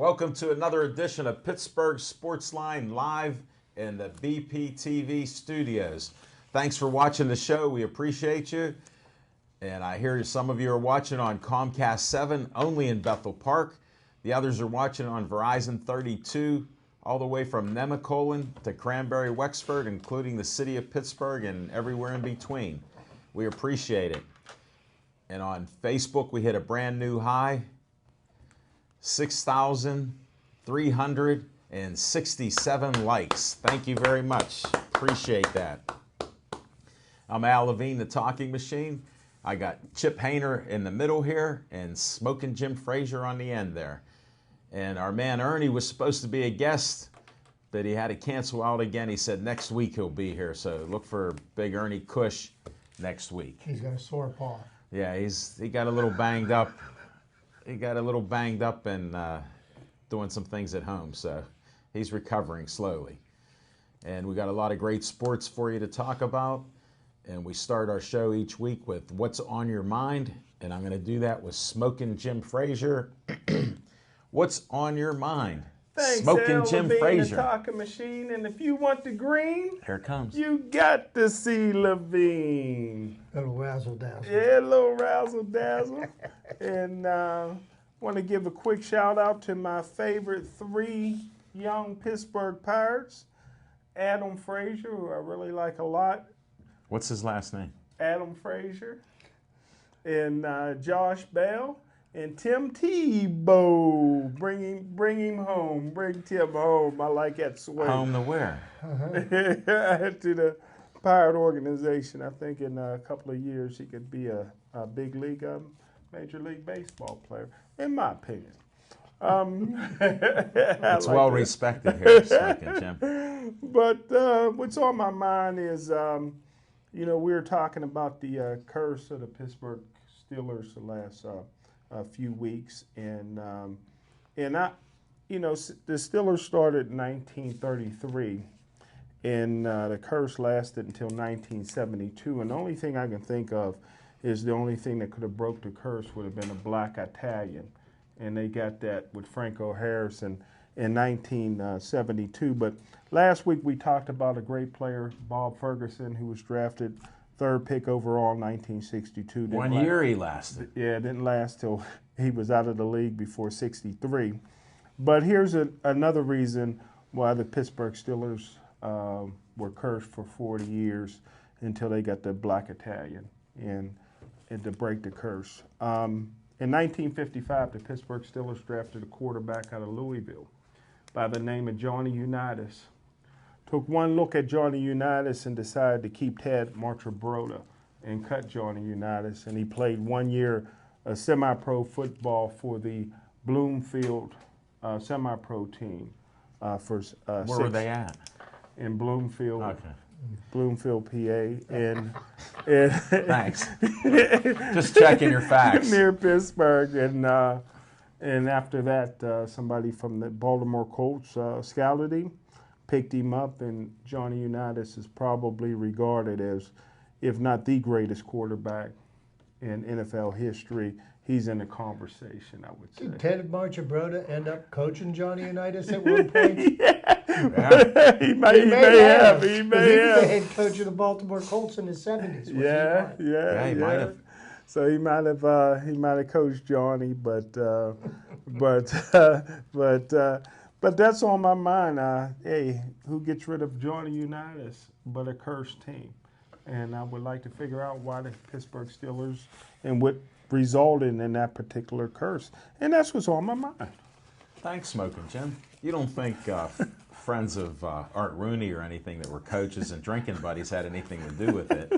Welcome to another edition of Pittsburgh Sportsline live in the BPTV studios. Thanks for watching the show. We appreciate you. And I hear some of you are watching on Comcast 7 only in Bethel Park. The others are watching on Verizon 32 all the way from Nemacolin to Cranberry Wexford, including the city of Pittsburgh and everywhere in between. We appreciate it. And on Facebook, we hit a brand new high, 6,367 likes. Thank you very much. Appreciate that. I'm Al Levine, the Talking Machine. I got Chip Hayner in the middle here and Smoking Jim Frazier on the end there. And our man Ernie was supposed to be a guest, but he had to cancel out again. He said next week he'll be here, so look for Big Ernie Cush next week. He's got a sore paw. Yeah, he got a little banged up. He got a little banged up and doing some things at home, so he's recovering slowly. And we got a lot of great sports for you to talk about. And we start our show each week with What's on Your Mind, and I'm going to do that with Smoking Jim Frazier. What's on your mind? Thanks, Smoking Jim Frazier. The Talking Machine, and if you want the green, Here it comes. you got to see Levine. A little razzle dazzle. Yeah, a little razzle dazzle. And want to give a quick shout out to my favorite three young Pittsburgh Pirates. Adam Frazier, who I really like a lot. What's his last name? Adam Frazier. And Josh Bell. And Tim Tebow. Bring him home. Bring Tim home. I like that swing. Home to where? To the Pirate organization. I think in a couple of years he could be a big league, Major League Baseball player, in my opinion. It's well respected here, Smoking Jim. But what's on my mind is, we were talking about the curse of the Pittsburgh Steelers the last few weeks, and I, the Steelers started in 1933. And the curse lasted until 1972. And the only thing I can think of is the only thing that could have broke the curse would have been a black Italian. And they got that with Franco Harrison in 1972. But last week we talked about a great player, Bob Ferguson, who was drafted third pick overall in 1962. 1 year he lasted. Yeah, it didn't last till he was out of the league before 63. But here's another reason why the Pittsburgh Steelers were cursed for 40 years until they got the black Italian and to break the curse. In 1955, the Pittsburgh Steelers drafted a quarterback out of Louisville by the name of Johnny Unitas. Took one look at Johnny Unitas and decided to keep Ted Marchibroda and cut Johnny Unitas. And he played 1 year semi-pro football for the Bloomfield semi-pro team. Where were they at? In Bloomfield, Okay. Bloomfield, PA, and Thanks. Just checking your facts. near Pittsburgh, and after that, somebody from the Baltimore Colts scouted him, picked him up, and Johnny Unitas is probably regarded as, if not the greatest quarterback in NFL history. He's in the conversation, I would say. Did Ted Marchibroda end up coaching Johnny Unitas at one point? Yeah. He may have. He He was may the have. head coach of the Baltimore Colts in the 70s. Yeah. Yeah, he might have. So he might have coached Johnny, but that's on my mind. Hey, who gets rid of Johnny Unitas but a cursed team? And I would like to figure out why the Pittsburgh Steelers and what resulted in that particular curse. And that's what's on my mind. Thanks, Smoking Jim. You don't think friends of Art Rooney or anything that were coaches and drinking buddies had anything to do with it?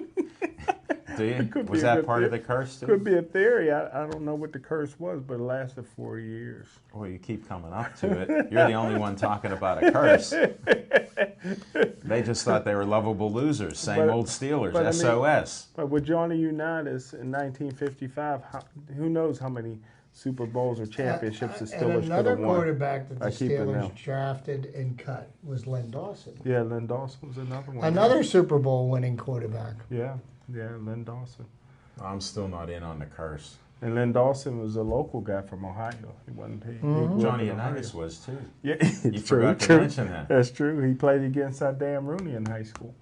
Do you? Was that part of the curse, too? Could be a theory. I don't know what the curse was, but it lasted 40 years. Well, you keep coming up to it. You're the only one talking about a curse. They just thought they were lovable losers. Same old Steelers, but I mean, SOS. But with Johnny Unitas in 1955, who knows how many Super Bowls or championships the And Steelers could another have won. quarterback that the I keep it Steelers now. drafted and cut was Len Dawson. Yeah, Len Dawson was another one. Another Super Bowl winning quarterback. Yeah, Len Dawson. I'm still not in on the curse. And Len Dawson was a local guy from Ohio. He wasn't. He grew up Johnny in Ohio. Unitas was too. Yeah, You it's forgot to true. mention that. That's true. He played against Dan Rooney in high school.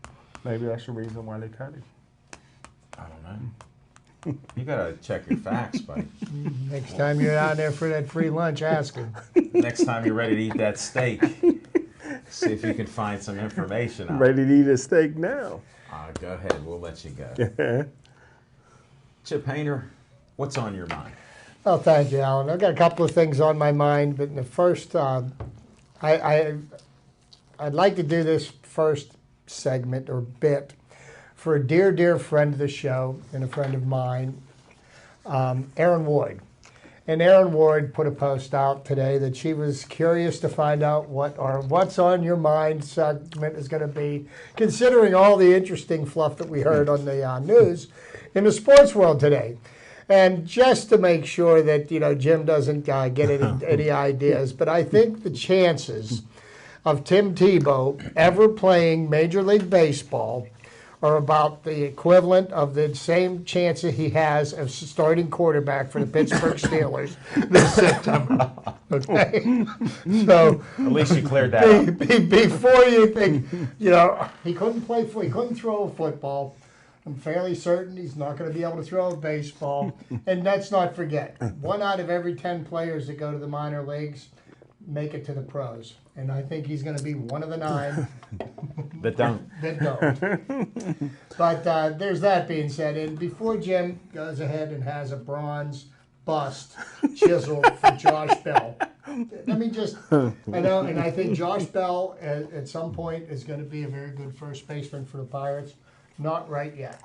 Maybe that's the reason why they cut him. I don't know. You gotta check your facts, buddy. Next time you're out there for that free lunch, ask him. Next time you're ready to eat that steak, see if you can find some information out. Ready to eat a steak now. Go ahead. We'll let you go. Chip Hayner, what's on your mind? Oh, thank you, Alan. I've got a couple of things on my mind, but in the first, I'd like to do this first segment or bit for a dear, dear friend of the show and a friend of mine, Erin Ward. And Erin Ward put a post out today that she was curious to find out what our What's on Your Mind segment is going to be, considering all the interesting fluff that we heard on the news in the sports world today. And just to make sure that, Jim doesn't get any ideas, but I think the chances of Tim Tebow ever playing Major League Baseball are about the equivalent of the same chances he has of starting quarterback for the Pittsburgh Steelers this September. Okay? So At least you cleared that up. before you think, he couldn't throw a football. I'm fairly certain he's not going to be able to throw a baseball. And let's not forget, 1 out of every 10 players that go to the minor leagues make it to the pros. And I think he's going to be one of the 9 That don't. that don't. But there's that being said. And before Jim goes ahead and has a bronze bust chiseled for Josh Bell, let me just, and I think Josh Bell at some point is going to be a very good first baseman for the Pirates. Not right yet.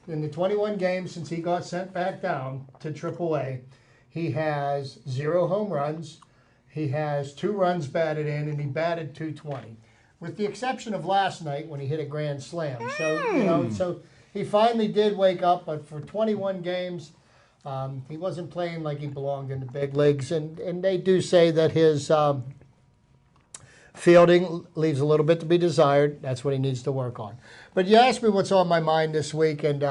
In the 21 games since he got sent back down to AAA, he has 0 home runs. He has 2 runs batted in, and he batted .220, with the exception of last night when he hit a grand slam. So, so he finally did wake up, but for 21 games, he wasn't playing like he belonged in the big leagues. And they do say that his fielding leaves a little bit to be desired. That's what he needs to work on. But you asked me what's on my mind this week, and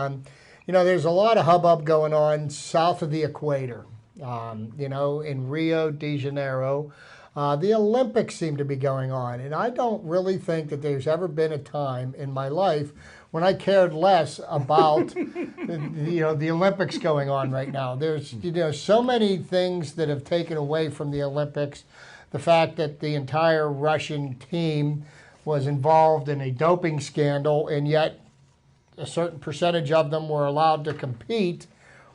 there's a lot of hubbub going on south of the equator. In Rio de Janeiro, the Olympics seem to be going on, and I don't really think that there's ever been a time in my life when I cared less about the Olympics going on right now. There's so many things that have taken away from the Olympics. The fact that the entire Russian team was involved in a doping scandal, and yet a certain percentage of them were allowed to compete,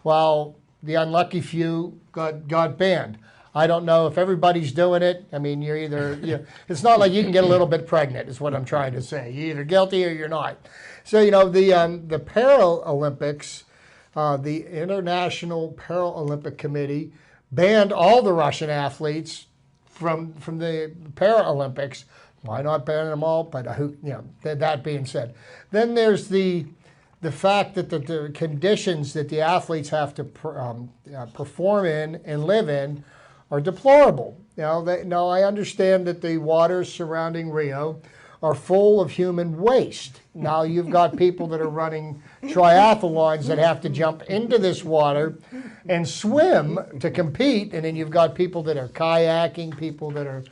while the unlucky few got banned. I don't know if everybody's doing it. I mean, you're either, it's not like you can get a little bit pregnant, is what I'm trying to say. You're either guilty or you're not. So, the Paralympics, the International Paralympic Committee banned all the Russian athletes from the Paralympics. Why not ban them all? But that being said, then there's the fact that the conditions that the athletes have to perform in and live in are deplorable. Now I understand that the waters surrounding Rio are full of human waste. Now you've got people that are running triathlons that have to jump into this water and swim to compete, and then you've got people that are kayaking, people that are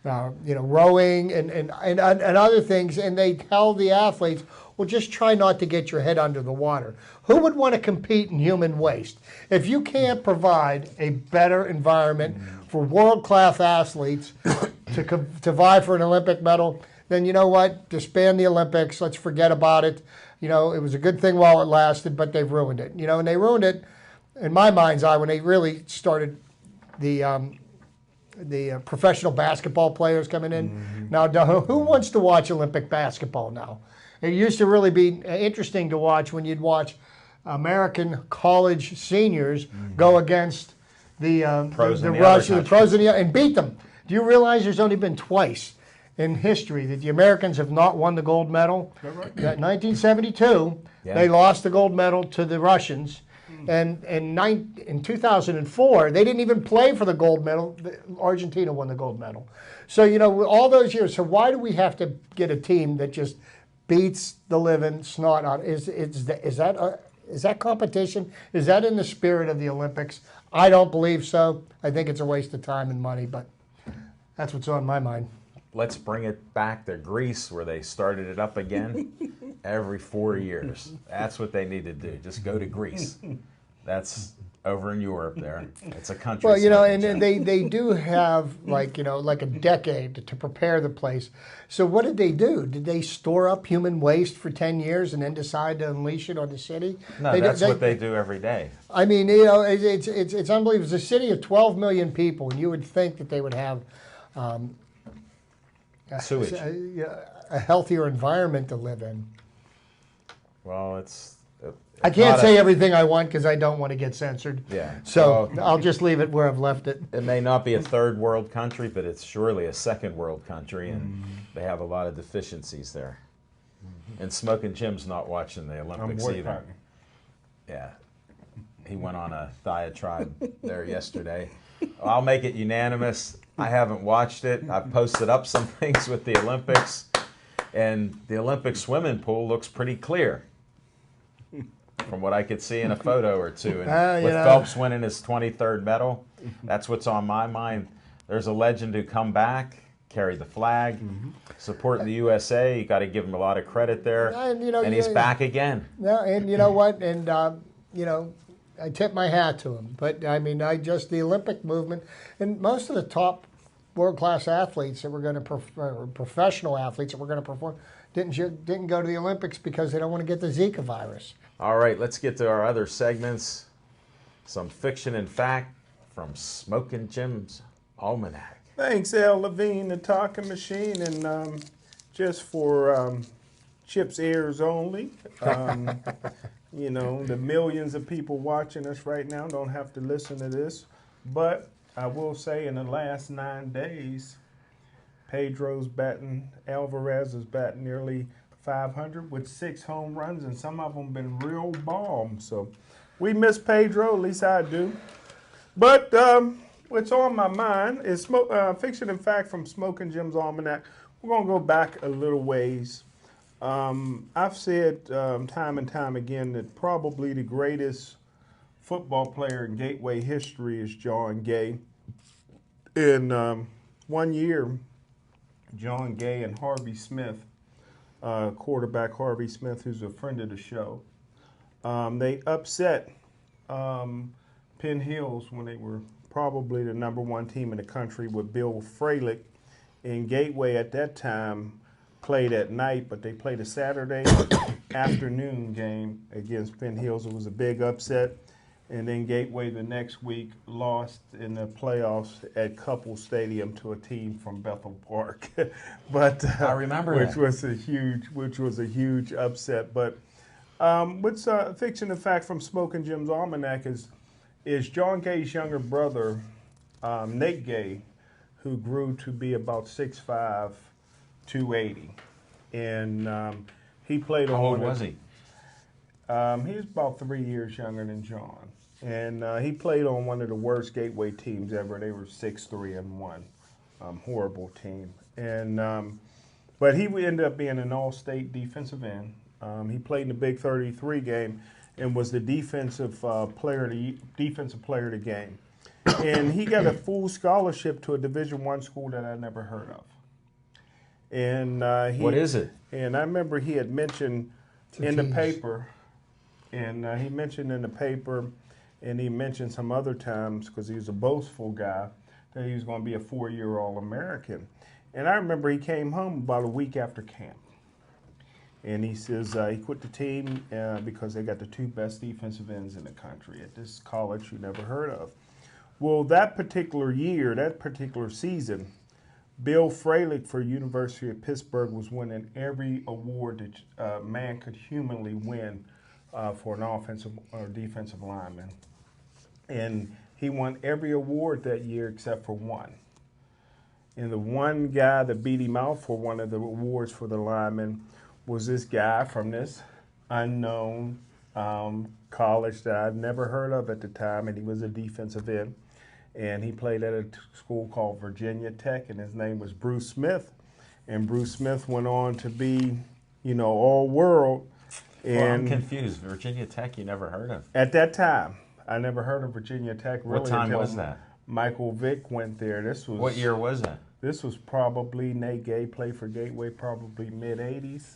rowing and other things, and they tell the athletes, well, just try not to get your head under the water. Who would want to compete in human waste? If you can't provide a better environment for world-class athletes to vie for an Olympic medal, then you know what? Disband the Olympics. Let's forget about it. It was a good thing while it lasted, but they've ruined it. And they ruined it, in my mind's eye, when they really started the professional basketball players coming in. Mm-hmm. Now, who wants to watch Olympic basketball now? It used to really be interesting to watch when you'd watch American college seniors go against the Russians, the pros and beat them. Do you realize there's only been twice in history that the Americans have not won the gold medal? Right. 1972, they lost the gold medal to the Russians. And in 2004, they didn't even play for the gold medal. Argentina won the gold medal. So, all those years. So why do we have to get a team that just beats the living snot out? Is that Is that competition? Is that in the spirit of the Olympics? I don't believe so. I think it's a waste of time and money, but that's what's on my mind. Let's bring it back to Greece where they started it up again every 4 years. That's what they need to do. Just go to Greece. That's over in Europe there. It's a country. Well, smoking and Jim. they do have like a decade to prepare the place. So what did they do? Did they store up human waste for 10 years and then decide to unleash it on the city? No, that's what they do every day. I mean, it's unbelievable. It's a city of 12 million people, and you would think that they would have Sewage. a healthier environment to live in. Well, it's I can't not say everything I want because I don't want to get censored. Yeah. So Well, I'll just leave it where I've left it. it may not be a third world country, but it's surely a second world country, and they have a lot of deficiencies there. And Smoking Jim's not watching the Olympics either. Yeah. He went on a diatribe there yesterday. I'll make it unanimous. I haven't watched it. I've posted up some things with the Olympics, and the Olympic swimming pool looks pretty clear from what I could see in a photo or two. And with Phelps winning his 23rd medal, that's what's on my mind. There's a legend who come back, carry the flag, supporting the USA. You got to give him a lot of credit there. And he's back again. Yeah, and you know what? And I tip my hat to him. But I mean, the Olympic movement, and most of the top world-class athletes that were going to professional athletes that were going to perform didn't go to the Olympics because they don't want to get the Zika virus. All right, let's get to our other segments. Some fiction and fact from Smoking Jim's Almanac. Thanks, Al Levine, the talking machine, and just for Chip's ears only. The millions of people watching us right now don't have to listen to this, but I will say in the last 9 days, Pedro's batting, Alvarez is batting nearly 500 with 6 home runs, and some of them been real bomb. So we miss Pedro, at least I do. But what's on my mind is fiction and fact from Smoking Jim's Almanac. We're going to go back a little ways. I've said time and time again that probably the greatest football player in Gateway history is John Gay. In 1 year, John Gay and Harvey Smith, quarterback Harvey Smith, who's a friend of the show, they upset Penn Hills when they were probably the #1 team in the country with Bill Fralick. And Gateway at that time played at night, but they played a Saturday afternoon game against Penn Hills. It was a big upset. And then Gateway the next week lost in the playoffs at Couple Stadium to a team from Bethel Park. But I remember which that. was a huge upset. But what's fiction and fact from Smoking Jim's Almanac is John Gay's younger brother, Nate Gay, who grew to be about 6'5", 280, and he played on. How old was he? He was about 3 years younger than John, and he played on one of the worst Gateway teams ever. They were 6-3-1, horrible team, and but he ended up being an all-state defensive end. He played in the Big 33 game and was the defensive player of the game, and he got a full scholarship to a Division I school that I never heard of. And What is it? And I remember he had mentioned in the paper, and he mentioned in the paper, and he mentioned some other times because he was a boastful guy that he was going to be a 4-year All-American. And I remember he came home about a week after camp, and he says he quit the team because they got the 2 best defensive ends in the country at this college you never heard of. Well, that particular year, that particular season, Bill Fralick for University of Pittsburgh was winning every award that a man could humanly win for an offensive or defensive lineman. And he won every award that year except for one. And the one guy that beat him out for one of the awards for the lineman was this guy from this unknown college that I'd never heard of at the time, and he was a defensive end. And he played at a school called Virginia Tech, and his name was Bruce Smith. And Bruce Smith went on to be, all world. Well, I'm And confused. Virginia Tech, you never heard of? at that time, I never heard of Virginia Tech. Really What time until was that? Michael Vick went there. What year was that? This was probably Nate Gay played for Gateway, probably mid '80s.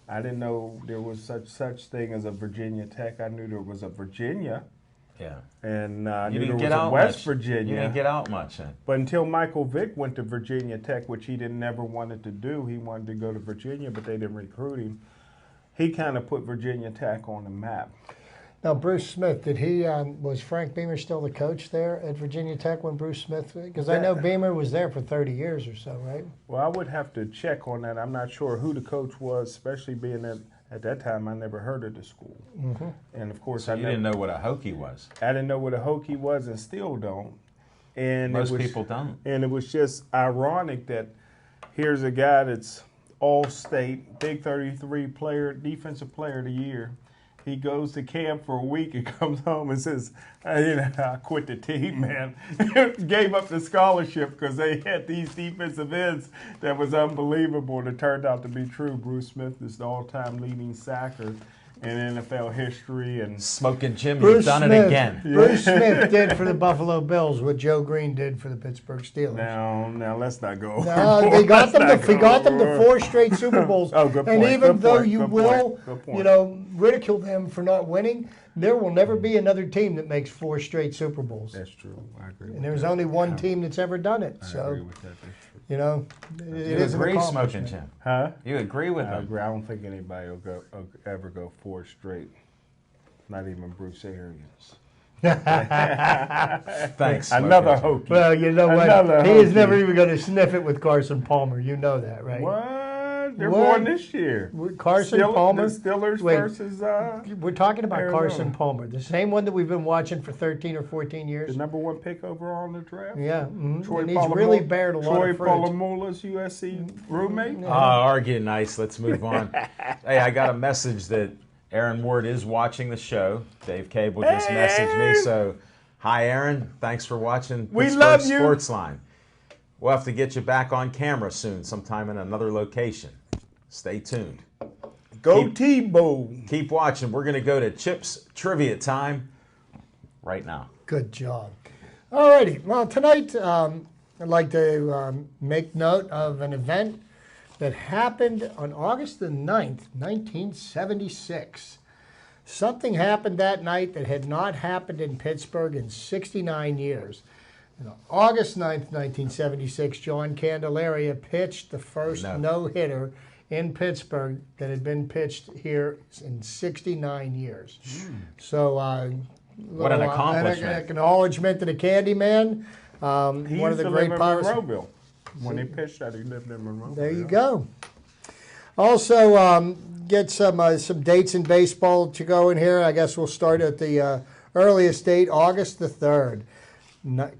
I didn't know there was such thing as a Virginia Tech. I knew there was a Virginia, Yeah. and I You knew there didn't was get a out West much. Virginia. You didn't get out much then. But until Michael Vick went to Virginia Tech, which he didn't never wanted to do, he wanted to go to Virginia, but they didn't recruit him. He kind of put Virginia Tech on the map. Now, Bruce Smith, did he, was Frank Beamer still the coach there at Virginia Tech when Bruce Smith, because I know Beamer was there for 30 years or so, right? Well, I would have to check on that. I'm not sure who the coach was, especially being that at that time I never heard of the school. Mm-hmm. And of course, So you didn't know what a Hokie was. I didn't know what a Hokie was and still don't. And Most people don't. And it was just ironic that here's a guy that's all-state, Big 33 player, defensive player of the year. He goes to camp for a week and comes home and says, I quit the team, man. Gave up the scholarship because they had these defensive ends that was unbelievable. And it turned out to be true. Bruce Smith is the all-time leading sacker in NFL history. And Smoking Jim, Bruce you've done Smith, it again. Bruce Smith did for the Buffalo Bills what Joe Green did for the Pittsburgh Steelers. now let's not go. No, overboard. they got them. Let's He not got go them to overboard. 4 straight Super Bowls. Oh, good And point, even good though point, you good will, point, good point. you know, ridicule them for not winning, there will never be another team that makes 4 straight Super Bowls. That's true. I agree. And there's only one team that's ever done it. I So, agree with that. That's true. you know, it You is an agree, Smoking accomplishment. Jim? Huh? You agree with I him? agree. I don't think anybody will ever go 4 straight. Not even Bruce Arians. Thanks. Another Smoking Jim. Hokie. Well, you know Another what? He is Hokie. never even going to sniff it with Carson Palmer. You know that, right? What? They're What? born this year. Carson Palmer. The Steelers Wait. versus We're talking about Arizona. Carson Palmer, the same one that we've been watching for 13 or 14 the years. number 1 pick overall in the draft. Yeah, and he's Polamalu- really bared a lot Troy of fruit. Polamalu's USC roommate. Argue nice. Let's move on. Hey, I got a message that Aaron Ward is watching the show. Dave Cable just Hey, messaged me. Aaron. So, hi, Aaron. Thanks for watching We Pittsburgh love you. Sportsline. We'll have to get you back on camera soon, sometime in another location. Stay tuned. Go T-Bone. Keep watching. We're going to go to Chips Trivia time right now. Good job. All righty. Well, tonight I'd like to make note of an event that happened on August the 9th, 1976. Something happened that night that had not happened in Pittsburgh in 69 years. And on August 9th, 1976, John Candelaria pitched the first No. no-hitter in Pittsburgh that had been pitched here in 69 years. So, What an accomplishment. An acknowledgement to the Candyman. He One of used the to great live in Pirates. Monroeville. When he pitched that, he lived in Monroeville. There you go. Also, get some dates in baseball to go in here. I guess we'll start at the earliest date, August the 3rd.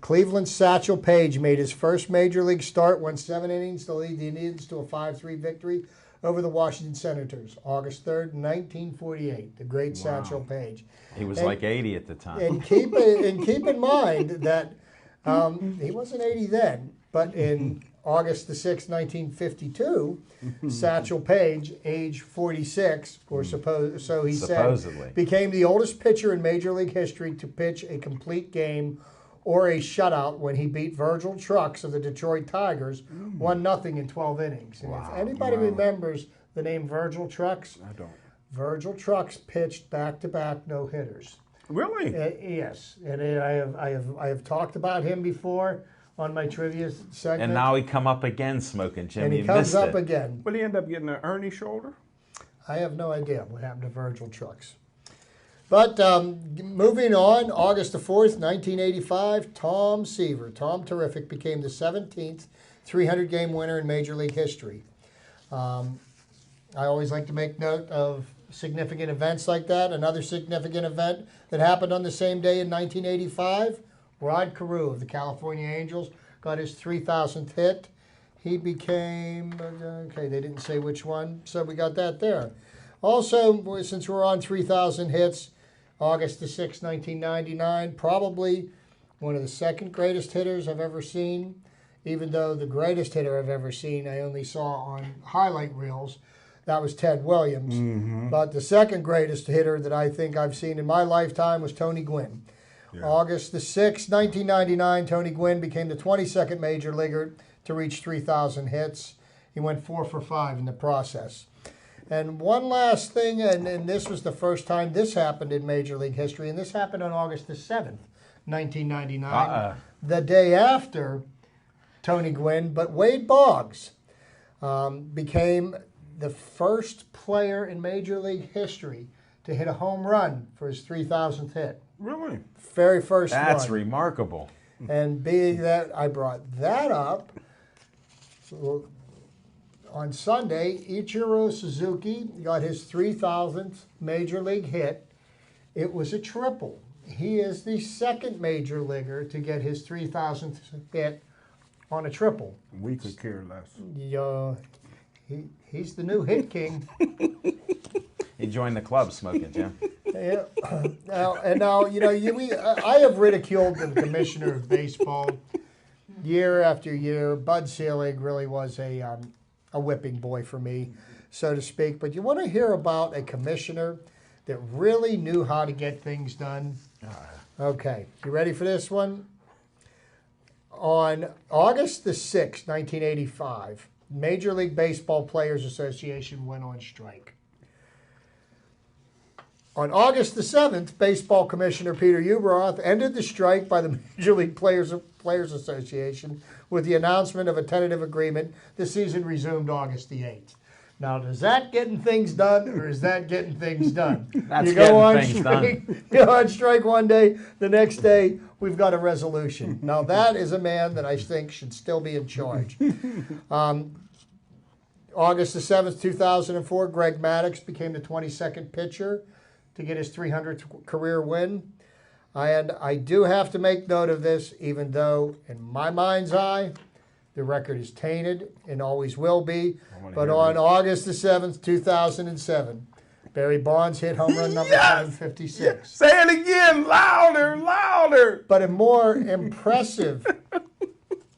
Cleveland's Satchel Paige made his first major league start, went 7 innings to lead the Indians to a 5-3 victory over the Washington Senators. August 3rd, 1948. The great Satchel Paige. He was And- like 80 at the time. And keep in mind that he wasn't 80 then, but in August the 6th, 1952, Satchel Paige, age 46, or so he Supposedly. said, became the oldest pitcher in Major League history to pitch a complete game or a shutout when he beat Virgil Trucks of the Detroit Tigers 1-0 in 12 innings. And if anybody remembers the name Virgil Trucks, I don't. Virgil Trucks pitched back-to-back no-hitters. Really? Yes, and I have talked about him before on my trivia segment. And now he come up again, Smoking Jim. and he You comes missed up it. again. But he ended up getting an Ernie shoulder? I have no idea what happened to Virgil Trucks. But moving on, August the 4th, 1985, Tom Seaver, Tom Terrific, became the 17th 300-game winner in Major League history. I always like to make note of significant events like that. Another significant event that happened on the same day in 1985, Rod Carew of the California Angels got his 3,000th hit. He became, okay, they didn't say which one, so we got that there. Also, since we're on 3,000 hits, August the 6th, 1999, probably one of the second greatest hitters I've ever seen, even though the greatest hitter I've ever seen I only saw on highlight reels. That was Ted Williams. But the second greatest hitter that I think I've seen in my lifetime was Tony Gwynn. Yeah. August the 6th, 1999, Tony Gwynn became the 22nd major leaguer to reach 3,000 hits. He went 4 for 5 in the process. And one last thing, and this was the first time this happened in Major League history, and this happened on August the 7th, 1999, the day after Tony Gwynn, but Wade Boggs became the first player in Major League history to hit a home run for his 3,000th hit. Really? Very first one. That's remarkable. And being that I brought that up, on Sunday, Ichiro Suzuki got his 3,000th Major League hit. It was a triple. He is the second major leaguer to get his 3,000th hit on a triple. We could care less. He's the new hit king. He joined the club, Smoking Jim. Yeah. Now, you know, I have ridiculed the commissioner of baseball year after year. Bud Selig really was a whipping boy for me, so to speak. But you want to hear about a commissioner that really knew how to get things done? Okay, you ready for this one? On August the 6th, 1985, Major League Baseball Players Association went on strike. On August the 7th, Baseball Commissioner Peter Ueberroth ended the strike by the Major League Players Association with the announcement of a tentative agreement. The season resumed August the 8th. Now, is that getting things done, or is that getting things done? That's getting things done. You go on strike one day, the next day, we've got a resolution. Now, that is a man that I think should still be in charge. August the 7th, 2004, Greg Maddux became the 22nd pitcher to get his 300th career win. And I do have to make note of this, even though in my mind's eye, the record is tainted and always will be. But on August the 7th, 2007, Barry Bonds hit home run number 756. Yes. Say it again, louder, louder. But a more impressive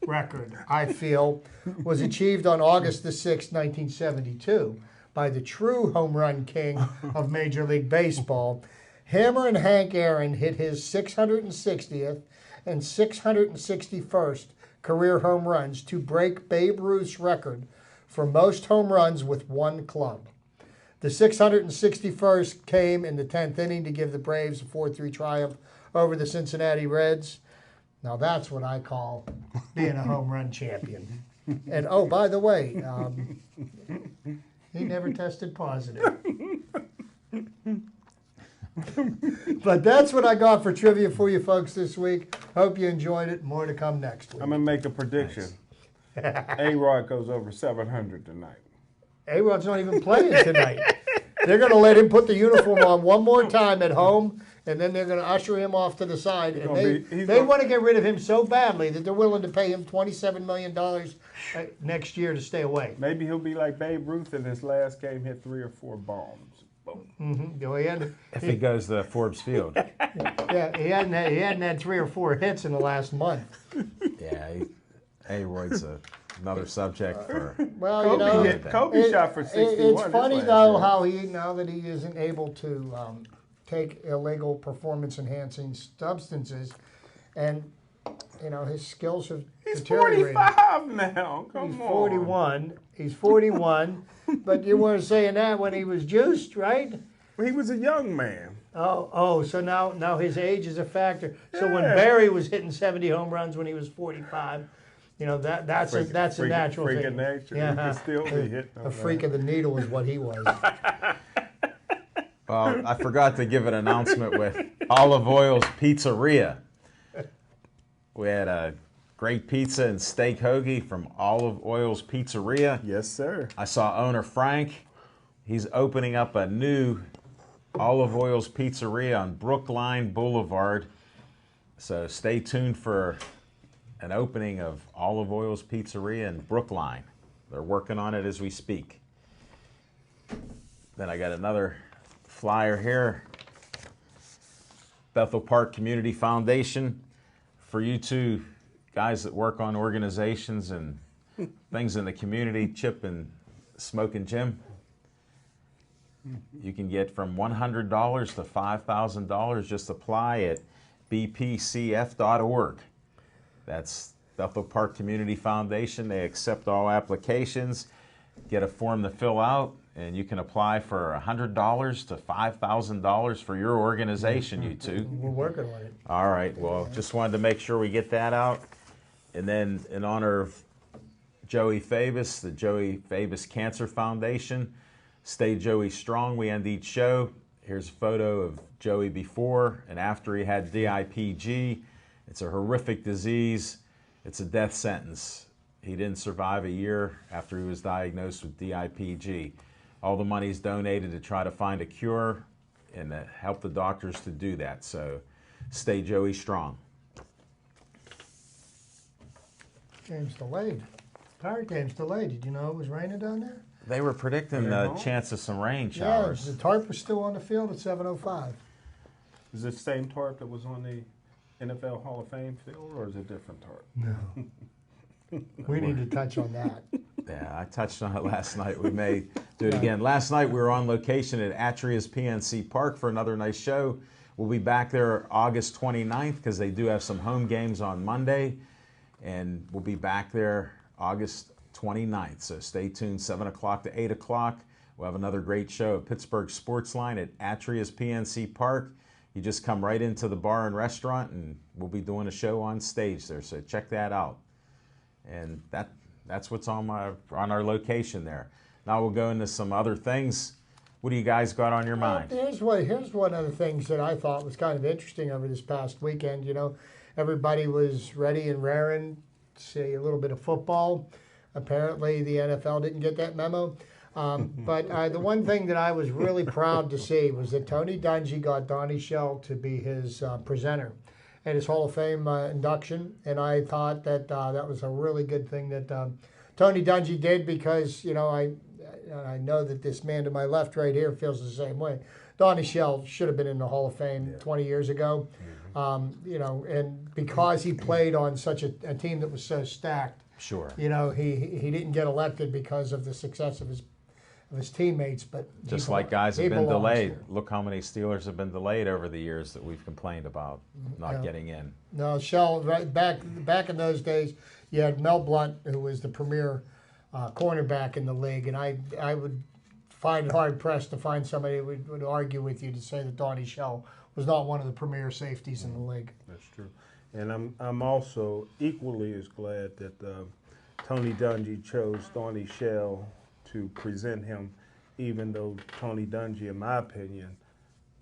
record, I feel, was achieved on August the 6th, 1972, by the true home run king of Major League Baseball. Hammer and Hank Aaron hit his 660th and 661st career home runs to break Babe Ruth's record for most home runs with one club. The 661st came in the 10th inning to give the Braves a 4-3 triumph over the Cincinnati Reds. Now that's what I call being a home run champion. And oh, by the way, he never tested positive. But that's what I got for trivia for you folks this week. Hope you enjoyed it. More to come next week. I'm going to make a prediction. A-Rod goes over 700 tonight. A-Rod's not even playing tonight. They're going to let him put the uniform on one more time at home, and then they're going to usher him off to the side. And they want to get rid of him so badly that they're willing to pay him $27 million next year to stay away. Maybe he'll be like Babe Ruth in his last game, hit 3 or 4 bombs. Mm-hmm. If he goes to Forbes Field. Yeah, he hadn't had 3 or 4 hits in the last month. Yeah, A-Rod's another subject for. Well, Kobe shot for 61. It's funny though how now that he isn't able to take illegal performance-enhancing substances, and his skills have deteriorated. He's 45 now. Come on. He's 41. He's 41. But you weren't saying that when he was juiced, right? He was a young man. Oh, so now his age is a factor. So when Yeah. Barry was hitting 70 home runs when he was 45, that's a natural freak thing. Of nature. Yeah, He can still be hitting. a freak of the needle is what he was. Well, I forgot to give an announcement with Olive Oil's Pizzeria. We had a great pizza and steak hoagie from Olive Oil's Pizzeria. Yes, sir. I saw owner Frank. He's opening up a new Olive Oil's Pizzeria on Brookline Boulevard. So stay tuned for an opening of Olive Oil's Pizzeria in Brookline. They're working on it as we speak. Then I got another flyer here. Bethel Park Community Foundation. For you two guys that work on organizations and things in the community, Chip and Smoking Jim, You can get from $100 to $5,000. Just apply at bpcf.org. That's Bethel Park Community Foundation. They accept all applications. Get a form to fill out, and you can apply for $100 to $5,000 for your organization, you two. We're working on it. All right, well, just wanted to make sure we get that out. And then in honor of Joey Fabus, the Joey Fabus Cancer Foundation, Stay Joey Strong. We end each show. Here's a photo of Joey before and after he had DIPG. It's a horrific disease. It's a death sentence. He didn't survive a year after he was diagnosed with DIPG. All the money's donated to try to find a cure and to help the doctors to do that. So stay Joey strong. Game's delayed. Pirate game's delayed. Did you know it was raining down there? They were predicting the chance of some rain showers. Yeah, the tarp was still on the field at 7:05. Is it the same tarp that was on the NFL Hall of Fame field, or is it a different tarp? No. We need to touch on that. Yeah, I touched on it last night. We may do it again. Last night we were on location at Atria's PNC Park for another nice show. We'll be back there August 29th because they do have some home games on Monday. And we'll be back there August 29th. So stay tuned, 7 o'clock to 8 o'clock. We'll have another great show at Pittsburgh Sportsline at Atria's PNC Park. You just come right into the bar and restaurant, and we'll be doing a show on stage there. So check that out. And that's what's on our location there. Now we'll go into some other things. What do you guys got on your mind? Here's one of the things that I thought was kind of interesting over this past weekend. You know, everybody was ready and raring to see a little bit of football. Apparently, the NFL didn't get that memo. But the one thing that I was really proud to see was that Tony Dungy got Donnie Shell to be his presenter at his Hall of Fame induction. And I thought that that was a really good thing that Tony Dungy did because, you know, I know that this man to my left right here feels the same way. Donnie Shell should have been in the Hall of Fame 20 years ago. You know, and because he played on such a team that was so stacked, Sure. you know, he didn't get elected because of the success of his teammates, but Just like guys have been delayed. Look how many Steelers have been delayed over the years that we've complained about not getting in. No, Shell, right back in those days, you had Mel Blount, who was the premier cornerback in the league, and I would find it hard pressed to find somebody who would argue with you to say that Donnie Shell was not one of the premier safeties in the league. That's true. And I'm also equally as glad that Tony Dungy chose Donnie Shell to present him, even though Tony Dungy, in my opinion,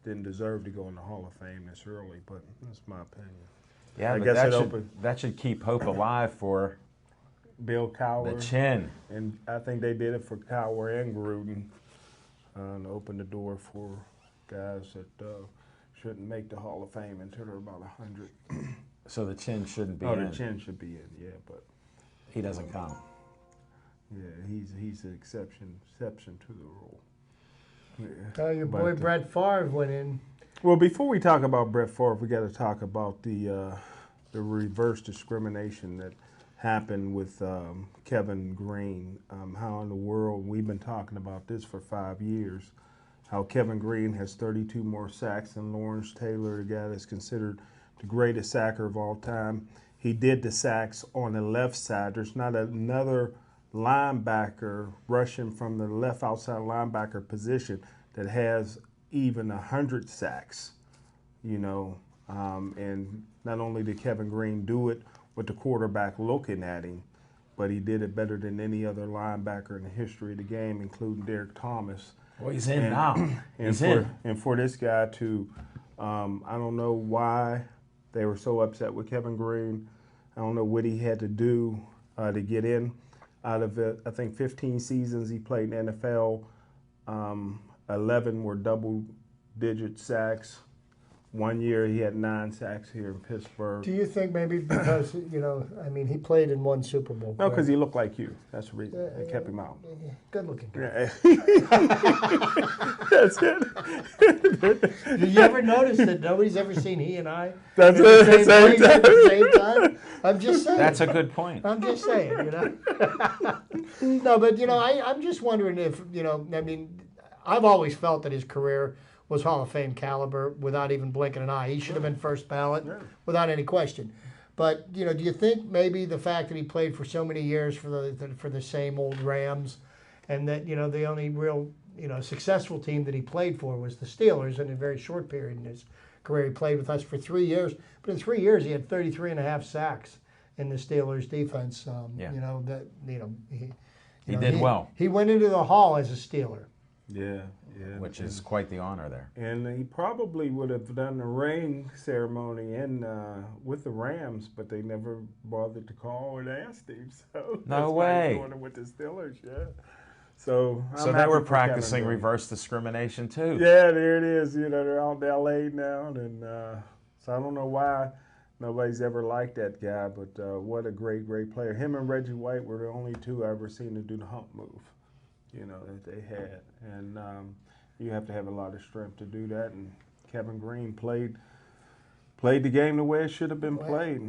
didn't deserve to go in the Hall of Fame this early, but that's my opinion. Yeah, I but guess that should keep hope alive for Bill Cowher. the chin. And I think they did it for Cowher and Gruden to open the door for guys that shouldn't make the Hall of Fame until they're about 100. So the chin shouldn't be Oh, in. the chin should be in, yeah, but He doesn't count. yeah, he's an exception to the rule. Oh, your boy Brett Favre went in. Well, before we talk about Brett Favre, we got to talk about the reverse discrimination that happened with Kevin Green. How in the world, we've been talking about this for 5 years, how Kevin Green has 32 more sacks than Lawrence Taylor, the guy that's considered the greatest sacker of all time. He did the sacks on the left side. There's not another linebacker rushing from the left outside linebacker position that has even 100 sacks, you know. And not only did Kevin Green do it with the quarterback looking at him, but he did it better than any other linebacker in the history of the game, including Derek Thomas. Well, he's in now. And for this guy to, I don't know why they were so upset with Kevin Green. I don't know what he had to do to get in. Out of it, I think 15 seasons he played in the NFL, 11 were double-digit sacks. 1 year he had 9 sacks here in Pittsburgh. Do you think maybe because, you know, I mean, he played in one Super Bowl? No, because he looked like you. That's the reason. They kept him out. Good looking guy. Yeah. That's it. Did you ever notice that nobody's ever seen he and I That's at it. the same Same place at the time. same time? I'm just saying. That's a good point. I'm just saying, you know. No, but, you know, I'm just wondering if, you know, I mean, I've always felt that his career was Hall of Fame caliber without even blinking an eye. He should have been first ballot without any question. But do you think maybe the fact that he played for so many years for the same old Rams, and that the only real successful team that he played for was the Steelers in a very short period in his career. He played with us for 3 years, but in 3 years he had 33 and a half sacks in the Steelers defense. He did well. He went into the Hall as a Steeler. Yeah. Which is quite the honor there. And he probably would have done the ring ceremony with the Rams, but they never bothered to call and ask him. So no way. Doing it with the Steelers, yeah. So they were practicing reverse discrimination too. Yeah, there it is. They're out in L.A. now, and so I don't know why nobody's ever liked that guy, but what a great player. Him and Reggie White were the only two I ever seen to do the hump move, that they had, and you have to have a lot of strength to do that. And Kevin Greene played the game the way it should have been played.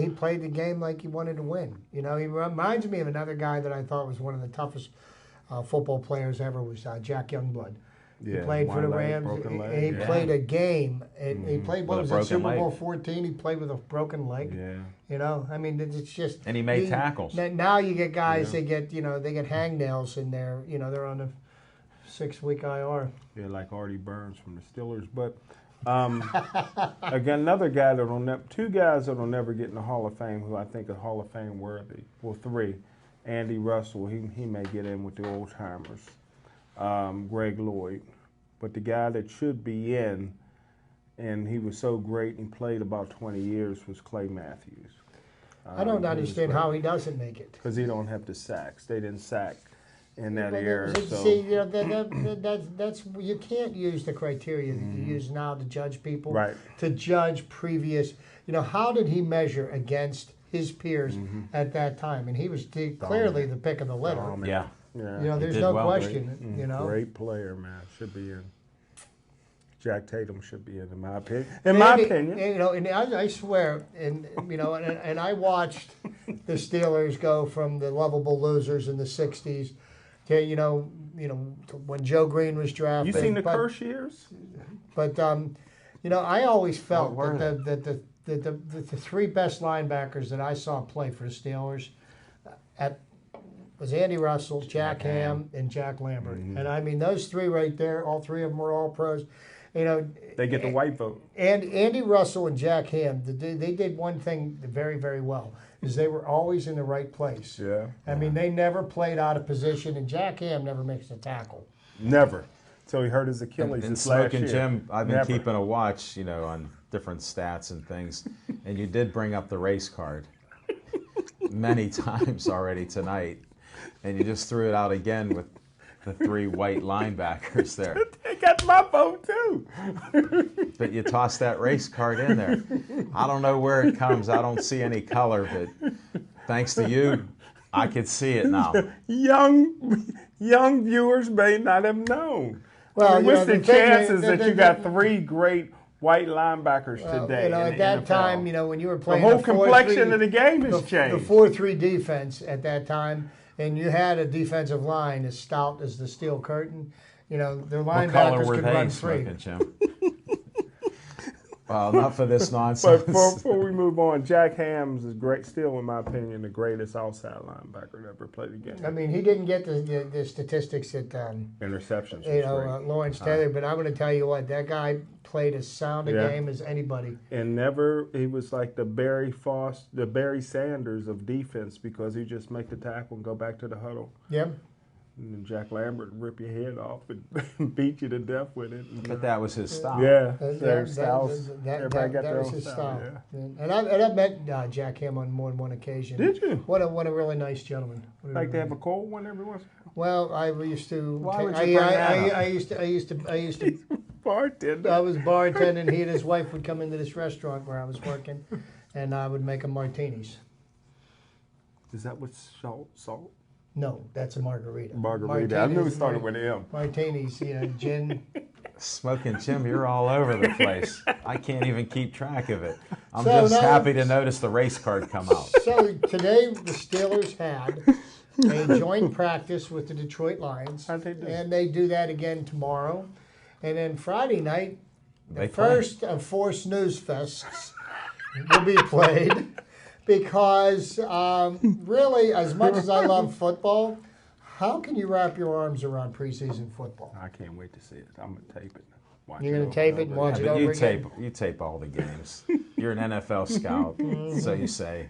He played the game like he wanted to win. He reminds me of another guy that I thought was one of the toughest football players ever was Jack Youngblood. Yeah, he played for the Rams. He played a game. He played Super Bowl 14. He played with a broken leg. Yeah. It's just. And he made tackles. Now you get guys. They get they get hangnails in there. They're on a 6-week IR. Yeah, like Artie Burns from the Steelers. But again, another guy two guys that'll never get in the Hall of Fame who I think are Hall of Fame worthy. Well, 3. Andy Russell, he may get in with the old timers. Greg Lloyd, but the guy that should be in, and he was so great and played about 20 years, was Clay Matthews. I don't understand how he doesn't make it. Because he don't have the sacks. They didn't sack in that era. So. See, that's you can't use the criteria that you use now to judge people. Right. To judge previous. How did he measure against his peers at that time? And he was clearly the pick of the litter. Yeah. Yeah. There's no question. Great player, man. Should be in. Jack Tatum should be in my opinion. And I swear, and I watched the Steelers go from the lovable losers in the '60s to when Joe Green was drafted. You seen the Kersh years? But I always felt that the 3 best linebackers that I saw play for the Steelers was Andy Russell, Jack Ham, and Jack Lambert. And those 3 right there, all 3 of them were all pros. They get the white vote. And Andy Russell and Jack Ham, they did one thing very, very well, is they were always in the right place. Yeah. They never played out of position, and Jack Ham never makes a tackle. Never. So he hurt his Achilles this last year. Jim, I've been keeping a watch, on different stats and things, and you did bring up the race card many times already tonight. And you just threw it out again with the 3 white linebackers there. They got my vote too. But you tossed that race card in there. I don't know where it comes. I don't see any color, but thanks to you, I could see it now. Young viewers may not have known. Well, what's the chances that you got 3 great white linebackers today? At that time, when you were playing the whole complexion of the game has changed. The 4-3 defense at that time. And you had a defensive line as stout as the steel curtain. Their linebackers could run free. Well, enough of this nonsense. But before we move on, Jack Hams is great, still in my opinion, the greatest outside linebacker to ever play the game. He didn't get the statistics that interceptions. Lawrence Taylor, but I'm going to tell you what, that guy played as sound a game as anybody. And he was like the Barry Sanders of defense, because he just make the tackle and go back to the huddle. Yep. And then Jack Lambert would rip your head off and beat you to death with it. But that was his style. Yeah, everybody got their own style. Yeah. And I've met Jack Ham on more than one occasion. Did you? What a really nice gentleman. Like to have a cold one every once in a Well, while? I used to. Why would you bring that up? I used to. Bartender. I was bartending. He and his wife would come into this restaurant where I was working, and I would make them martinis. Is that with salt? No, that's a margarita. Margarita. I knew it started with M. Martinis, gin. Smoking Jim, you're all over the place. I can't even keep track of it. I'm just happy to notice the race card come out. So today the Steelers had a joint practice with the Detroit Lions. How'd they do? And they do that again tomorrow. And then Friday night, the They play. first of 4 snooze fests will be played because really, as much as I love football, how can you wrap your arms around preseason football? I can't wait to see it. I'm gonna tape it. Watch You're gonna over tape and it and over watch again. it over You again? you tape all the games. You're an NFL scout, so you say,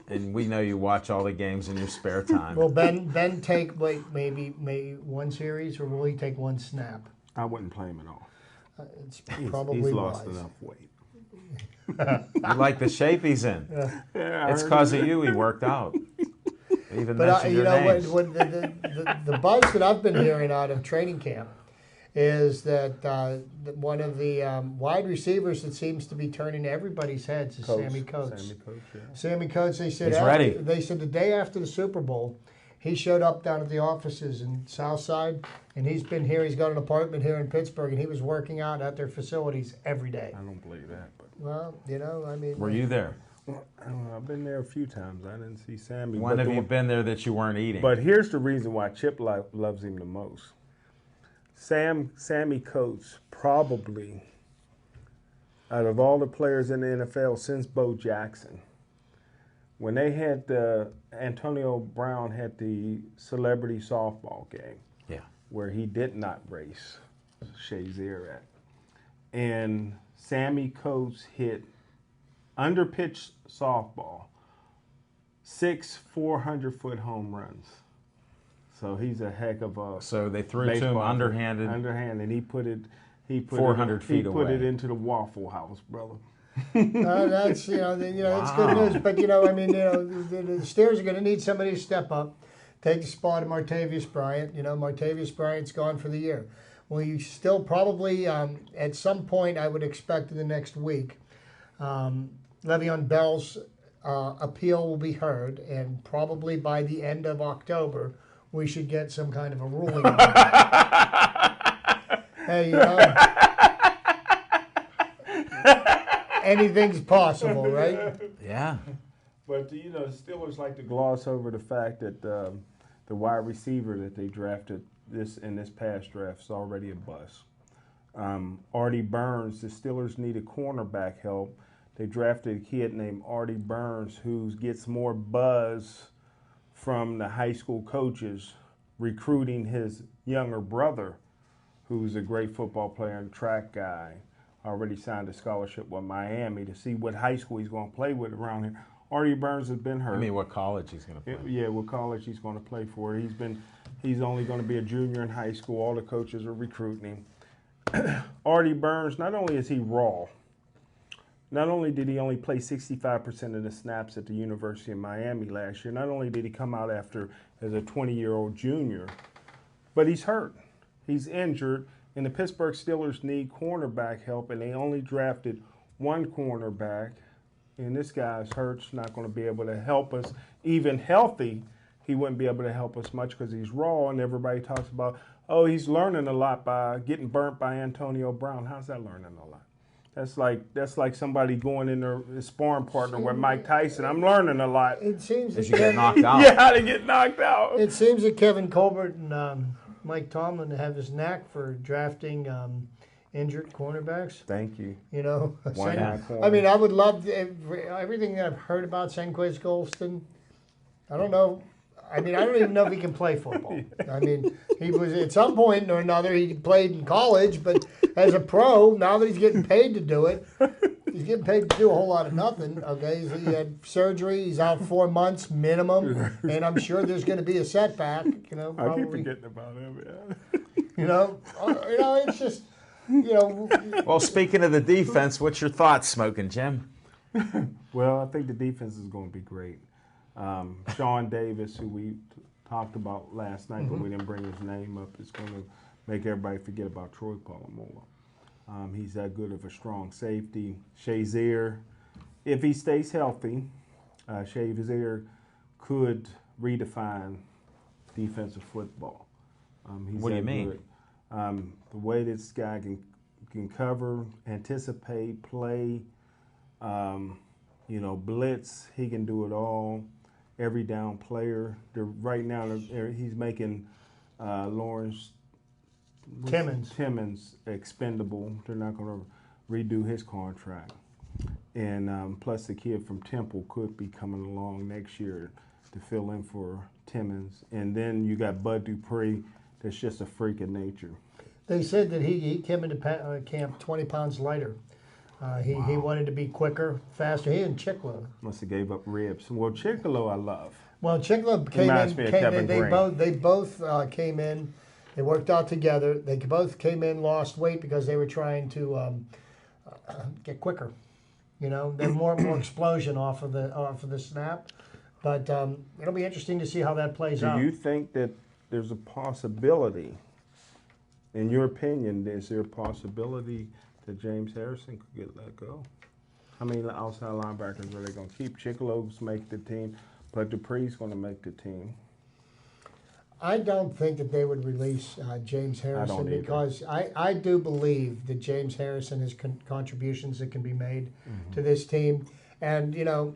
and we know you watch all the games in your spare time. Will Ben take maybe one series, or will he take one snap? I wouldn't play him at all. It's He's probably lost wise. enough weight. You like the shape he's in. Yeah, It's because of you he worked out. Even But mentioned you your know names. what the buzz that I've been hearing out of training camp is that one of the wide receivers that seems to be turning everybody's heads is Sammy Coates. Sammy Coates, yeah. Sammy Coates. They said He's ready. They said the day after the Super Bowl, he showed up down at the offices in Southside, and he's been here. He's got an apartment here in Pittsburgh, and he was working out at their facilities every day. I don't believe that, but Well, you know, I mean, Were you there? I don't know, I've been there a few times. I didn't see Sammy. When but have the you one- been there that you weren't eating? But here's the reason why Chip loves him the most. Sammy Coates probably, out of all the players in the NFL since Bo Jackson, when they had Antonio Brown had the celebrity softball game yeah. where he did not race Shazier at, and Sammy Coates hit under-pitched softball 6 400-foot home runs. So he's a heck of a So they threw to him baseball underhanded. underhand, and he put it 400 feet he put it away. into the Waffle House, brother. that's that's good Wow. news. But I mean, the Steelers are going to need somebody to step up, take the spot of Martavius Bryant. Martavius Bryant's gone for the year. We still probably at some point I would expect in the next week, Le'Veon Bell's appeal will be heard, and probably by the end of October we should get some kind of a ruling on it. Hey, anything's possible, right? Yeah. But the Steelers like to gloss over the fact that the wide receiver that they drafted in this past draft is already a bust. Artie Burns, the Steelers needed cornerback help. They drafted a kid named Artie Burns who gets more buzz from the high school coaches recruiting his younger brother, who's a great football player and track guy. Already signed a scholarship with Miami to see what high school he's going to play with around here. Artie Burns has been hurt. I mean, what college he's going to play? Yeah, what college he's going to play for. He's only going to be a junior in high school. All the coaches are recruiting him. Artie Burns, not only is he raw, not only did he only play 65% of the snaps at the University of Miami last year, not only did he come out after as a 20-year-old junior, but he's hurt. He's injured, and the Pittsburgh Steelers need cornerback help, and they only drafted one cornerback, and this guy's hurt, not going to be able to help us. Even healthy, he wouldn't be able to help us much because he's raw, and everybody talks about, oh, he's learning a lot by getting burnt by Antonio Brown. How's that learning a lot? That's like somebody going in their sparring partner with Mike Tyson. I'm learning a lot. It seems As that you get knocked out. Yeah, how to get knocked out. It seems that Kevin Colbert and Mike Tomlin have this knack for drafting injured cornerbacks. Thank you. Why not? I mean, I would love everything that I've heard about Senquez Golston. I don't know. I mean, I don't even know if he can play football. I mean, he was at some point or another, he played in college, but as a pro, now that he's getting paid to do it, he's getting paid to do a whole lot of nothing. Okay, he had surgery. He's out 4 months minimum, and I'm sure there's going to be a setback. I keep Probably. forgetting about him. It's just, Well, speaking of the defense, what's your thoughts, Smoking Jim? Well, I think the defense is going to be great. Sean Davis, who we talked about last night, but we didn't bring his name up, is going to make everybody forget about Troy Polamalu. He's that good of a strong safety. Shazier, if he stays healthy, Shazier could redefine defensive football. What do you mean? Good. The way this guy can cover, anticipate, play, blitz, he can do it all. every down player. Right now, he's making Lawrence Timmons expendable. They're not going to redo his contract. And plus the kid from Temple could be coming along next year to fill in for Timmons. And then you got Bud Dupree that's just a freak of nature. They said that he came into camp 20 pounds lighter. He wanted to be quicker, faster. He and Chicolo. Must have gave up ribs. Well, Chicolo I love. Well, Chicolo came in. They both came in. They worked out together. They both came in, lost weight because they were trying to get quicker. You know, they're more explosion off of the snap. But it'll be interesting to see how that plays out. Do you think that there's a possibility, in your opinion, is there a possibility that James Harrison could get let go? How many outside linebackers are they going to keep? Chicolo's make the team, but Dupree's going to make the team. I don't think that they would release James Harrison because I do believe that James Harrison has contributions that can be made to this team. And, you know,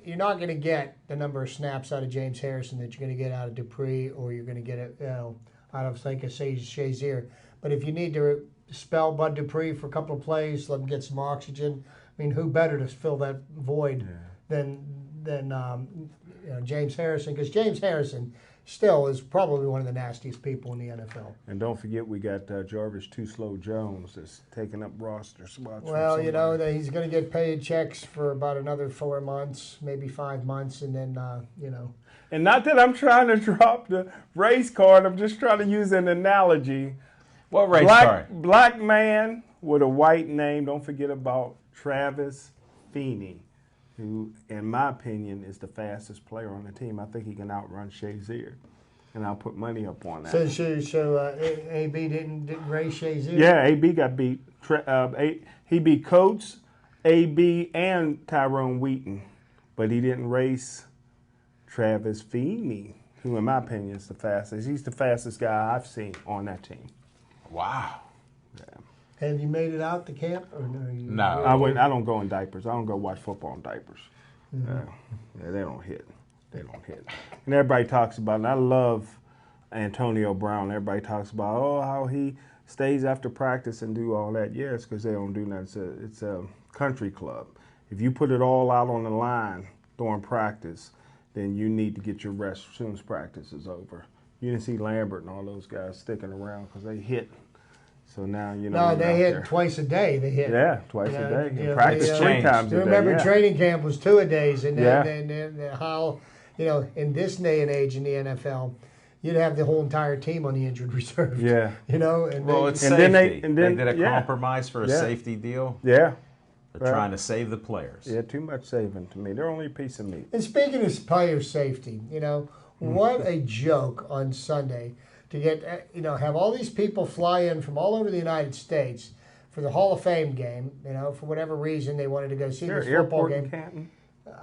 you're not going to get the number of snaps out of James Harrison that you're going to get out of Dupree or you're going to get it, out of, think of Shazier. But if you need to spell Bud Dupree for a couple of plays, let him get some oxygen, I mean, who better to fill that void than James Harrison? Because James Harrison still is probably one of the nastiest people in the NFL. And don't forget we got Jarvis Too Slow Jones that's taking up roster spots. Well, you know, he's going to get paid checks for about another 4 months, maybe 5 months, and then, you know. And not that I'm trying to drop the race card. I'm just trying to use an analogy. What race card? Black man with a white name. Don't forget about Travis Feeney, who, in my opinion, is the fastest player on the team. I think he can outrun Shazier, and I'll put money up on that. So AB didn't race Shazier? Yeah, AB got beat. He beat Coates, AB, and Tyrone Wheaton, but he didn't race Travis Feeney, who, in my opinion, is the fastest. He's the fastest guy I've seen on that team. Wow. Yeah. Have you made it out to camp? Or no? No. I don't go in diapers. I don't go watch football in diapers. Yeah, they don't hit. They don't hit. And everybody talks about it. And I love Antonio Brown. Everybody talks about, how he stays after practice and do all that. Yeah, it's because they don't do nothing. It's a country club. If you put it all out on the line during practice, then you need to get your rest as soon as practice is over. You didn't see Lambert and all those guys sticking around because they hit. So now, you know. No, they hit twice a day. They hit. Yeah, twice a day. And practice 3 times a day. Remember, training camp was 2-a-days. And then how, you know, in this day and age in the NFL, you'd have the whole entire team on the injured reserve. Yeah. You know? And it's safety. They did a compromise for a safety deal. Yeah. They're trying to save the players. Yeah, too much saving to me. They're only a piece of meat. And speaking of player safety, you know, what a joke on Sunday to get, you know, have all these people fly in from all over the United States for the Hall of Fame game, you know, for whatever reason they wanted to go see this football game. In Canton?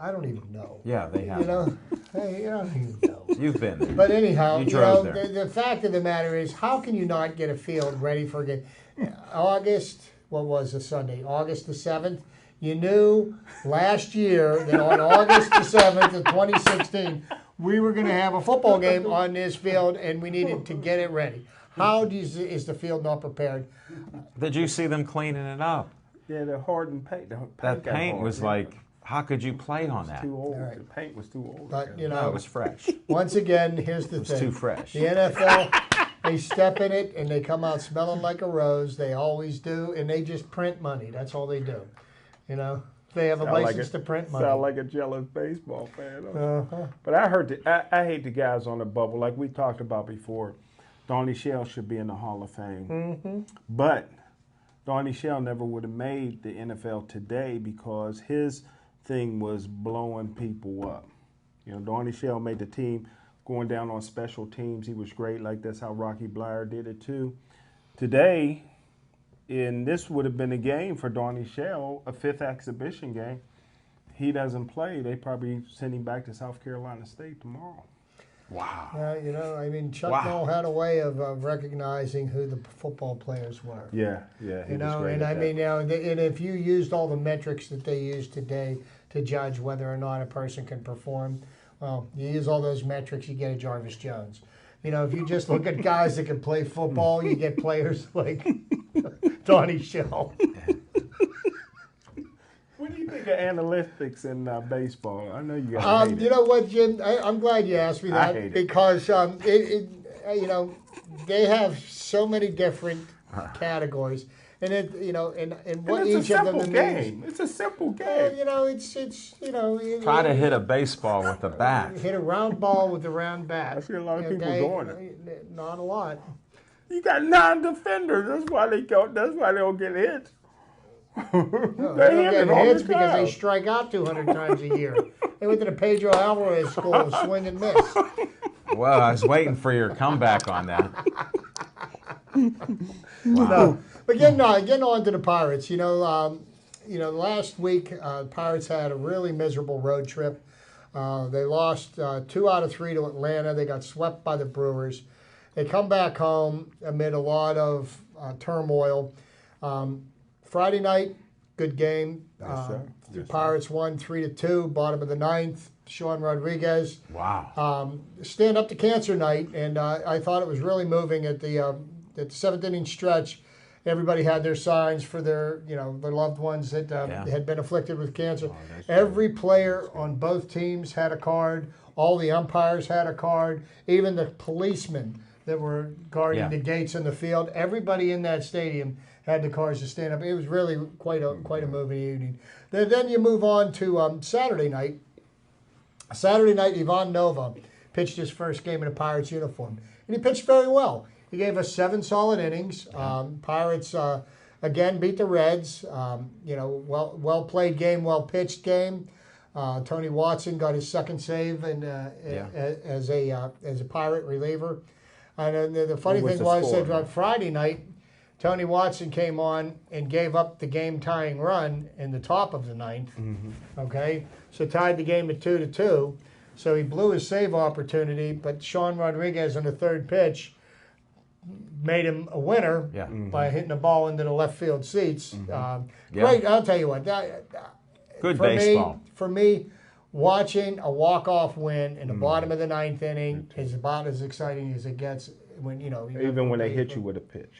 I don't even know. Yeah, they have. You know, I don't even know. You've been there. But anyhow, you drove there. The fact of the matter is, how can you not get a field ready for a game? August, what was the Sunday? August the 7th? You knew last year that on August the 7th of 2016, we were going to have a football game on this field, and we needed to get it ready. How is the field not prepared? Did you see them cleaning it up? Yeah, the hardened paint. That paint was like, how could you play on that? Too old. Right. The paint was too old. But, you know, No, it was fresh. once again, here's the thing. It was too fresh. The NFL, they step in it, and they come out smelling like a rose. They always do, and they just print money. That's all they do. You know? They have a license to print money. Sound like a jealous baseball fan. But I hate the guys on the bubble. Like we talked about before, Donnie Shell should be in the Hall of Fame. But Donnie Shell never would have made the NFL today because his thing was blowing people up. You know, Donnie Shell made the team going down on special teams. He was great. Like that's how Rocky Bleier did it too. Today, and this would have been a game for Donnie Shell, a 5th exhibition game. He doesn't play. They probably send him back to South Carolina State tomorrow. Wow. You know, I mean, Chuck Noll had a way of recognizing who the football players were. Yeah. You know, and I mean, now, and if you used all the metrics that they use today to judge whether or not a person can perform, Well, you use all those metrics, you get a Jarvis Jones. You know, if you just look at guys that can play football, you get players like Donnie Shell. What do you think of analytics in baseball? I know you guys hate it. You know what, Jim? I'm glad you asked me I that hate it. because you know, they have so many different categories, and and what And it's each a of them simple means. game. It's a simple Well, game. you know, it's you know. Try to hit a baseball with a bat. Hit a round ball with a round bat. I see a lot of people doing it. Not a lot. You got 9 defenders. That's why they go. That's why they don't get hit. No, They they don't hit get it all hits the because they time. strike out 200 times a year. They went to the Pedro Alvarez school of swing and miss. Well, I was waiting for your comeback on that. No, but getting on to the Pirates. Last week Pirates had a really miserable road trip. They lost 2 out of 3 to Atlanta. They got swept by the Brewers. They come back home amid a lot of turmoil. Friday night, good game. Yes, sir. The Yes, sir. Pirates won 3-2, bottom of the 9th. Sean Rodriguez. Wow. Stand up to cancer night, and I thought it was really moving at the 7th inning stretch. Everybody had their signs for their loved ones that had been afflicted with cancer. Every player on both teams had a card. All the umpires had a card. Even the policemen that were guarding the gates in the field. Everybody in that stadium had the cards to stand up. It was really quite a moving evening. Then you move on to Saturday night. Saturday night, Ivan Nova pitched his first game in a Pirates uniform, and he pitched very well. He gave us 7 solid innings. Pirates again beat the Reds. Well played game, well pitched game. Tony Watson got his second save as a Pirate reliever. And the funny What was thing the was score, that on Friday night, Tony Watson came on and gave up the game-tying run in the top of the 9th. Okay, so tied the game at 2-2. So he blew his save opportunity, but Sean Rodriguez on the third pitch made him a winner by hitting the ball into the left field seats. Great, I'll tell you what. Good for baseball. For me, watching a walk-off win in the bottom of the 9th inning is about as exciting as it gets. Even when they hit you with a pitch.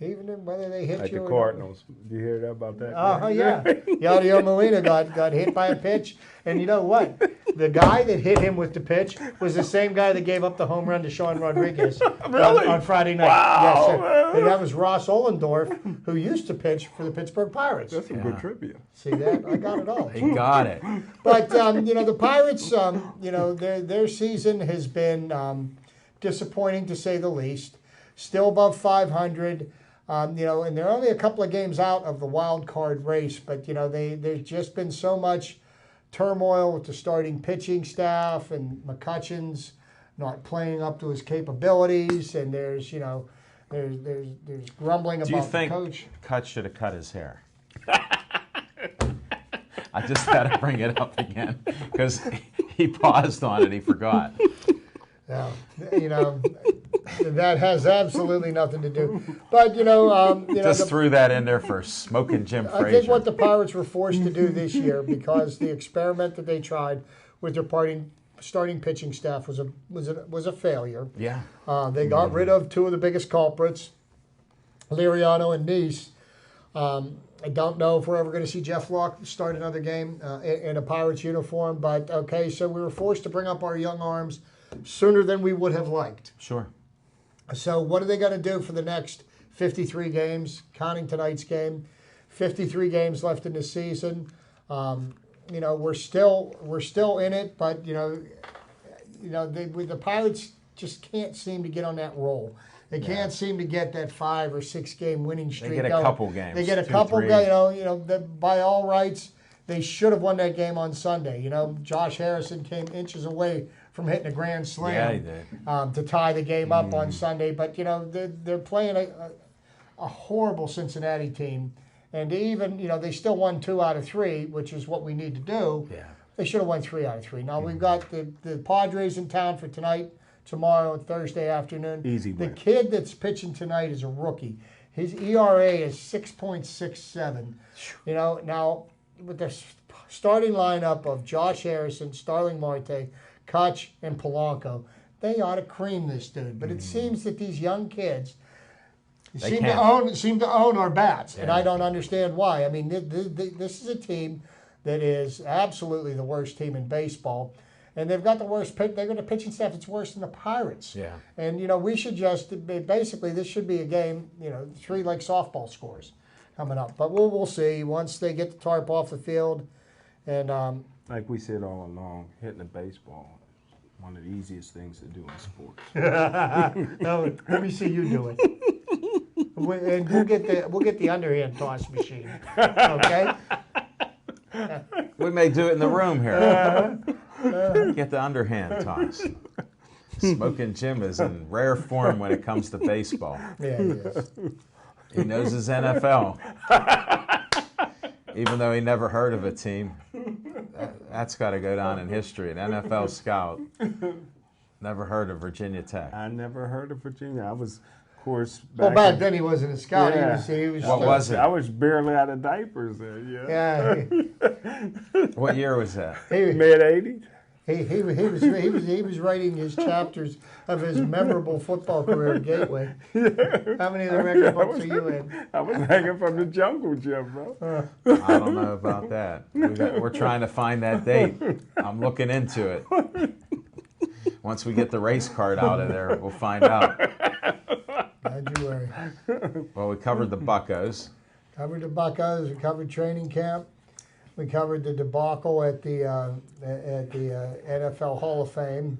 Even whether they hit Like you the or Cardinals. Did you hear about that? yeah. Yadier Molina got hit by a pitch. And you know what? The guy that hit him with the pitch was the same guy that gave up the home run to Sean Rodriguez on Friday night. Wow. Yes, sir. And that was Ross Ollendorf, who used to pitch for the Pittsburgh Pirates. That's some good trivia. See that? I got it all. He got it. But, the Pirates, their season has been disappointing to say the least. Still above 500. And they're only a couple of games out of the wild card race, but there's just been so much turmoil with the starting pitching staff and McCutcheon's not playing up to his capabilities, and there's grumbling Do you about the think coach. Cut should have cut his hair? I just got to bring it up again because he paused on it. He forgot. Yeah, that has absolutely nothing to do. But Just threw that in there for smoking Jim Frazier. I think what the Pirates were forced to do this year, because the experiment that they tried with their starting pitching staff was a failure. Yeah. They got rid of 2 of the biggest culprits, Liriano and Neese. I don't know if we're ever going to see Jeff Locke start another game in a Pirates uniform, but okay, so we were forced to bring up our young arms sooner than we would have liked. Sure. So what are they going to do for the next 53 games, counting tonight's game? 53 games left in the season. We're still in it, but the Pirates just can't seem to get on that roll. They can't seem to get that 5 or 6 game winning streak. They get a going. couple games. They get a 2, couple 3. games. By all rights, they should have won that game on Sunday. Josh Harrison came inches away from hitting a grand slam. Yeah, he did. To tie the game up on Sunday. But, they're playing a horrible Cincinnati team. And even, they still won 2 out of 3, which is what we need to do. Yeah. They should have won 3 out of 3. Now, we've got the Padres in town for tonight, tomorrow, and Thursday afternoon. Easy The win. kid that's pitching tonight is a rookie. His ERA is 6.67. Now, with the starting lineup of Josh Harrison, Starling Marte, Kutch, and Polanco. They ought to cream this dude. But it seems that these young kids seem to own our bats, and I don't understand why. I mean, this is a team that is absolutely the worst team in baseball, and they've got the worst. They've got a pitching staff that's worse than the Pirates. Yeah. And we should just basically this should be a game. 3 like softball scores coming up, but we'll see once they get the tarp off the field, and Like we said all along, hitting a baseball is one of the easiest things to do in sports. no, let me see you do it. And we'll get the underhand toss machine. Okay. We may do it in the room here. Get the underhand toss. Smoking Jim is in rare form when it comes to baseball. Yeah, he is. He knows his NFL. Even though he never heard of a team. That's got to go down in history. An NFL scout. Never heard of Virginia Tech. I never heard of Virginia. I was, of course, Back then he wasn't a scout. Yeah. He was What was it? I was barely out of diapers there. Yeah. Yeah. What year was that? Mid '80s. He was writing his chapters of his memorable football career at Gateway. How many of the record books are you in? I was hanging from the jungle gym, bro. I don't know about that. We're trying to find that date. I'm looking into it. Once we get the race card out of there, we'll find out. Don't you worry. Well, we covered the Buccos. Covered the Buccos. We covered training camp. We covered the debacle at the NFL Hall of Fame.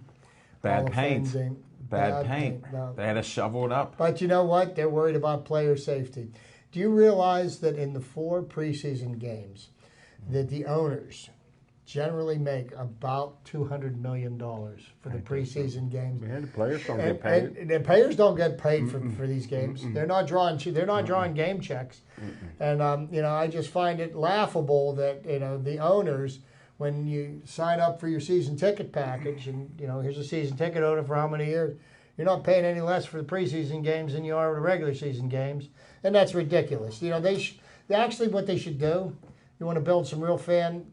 Bad Hall of Fame paint. game. Bad paint. No. They had to shovel it up. But you know what? They're worried about player safety. Do you realize that in the 4 preseason games, that the owners generally make about $200 million for the preseason games? Man, the players don't get paid. And the players don't get paid for these games. They're not drawing game checks. And I just find it laughable that the owners, when you sign up for your season ticket package, and here's a season ticket owner for how many years, you're not paying any less for the preseason games than you are for the regular season games, and that's ridiculous. They actually what they should do. You want to build some real fan.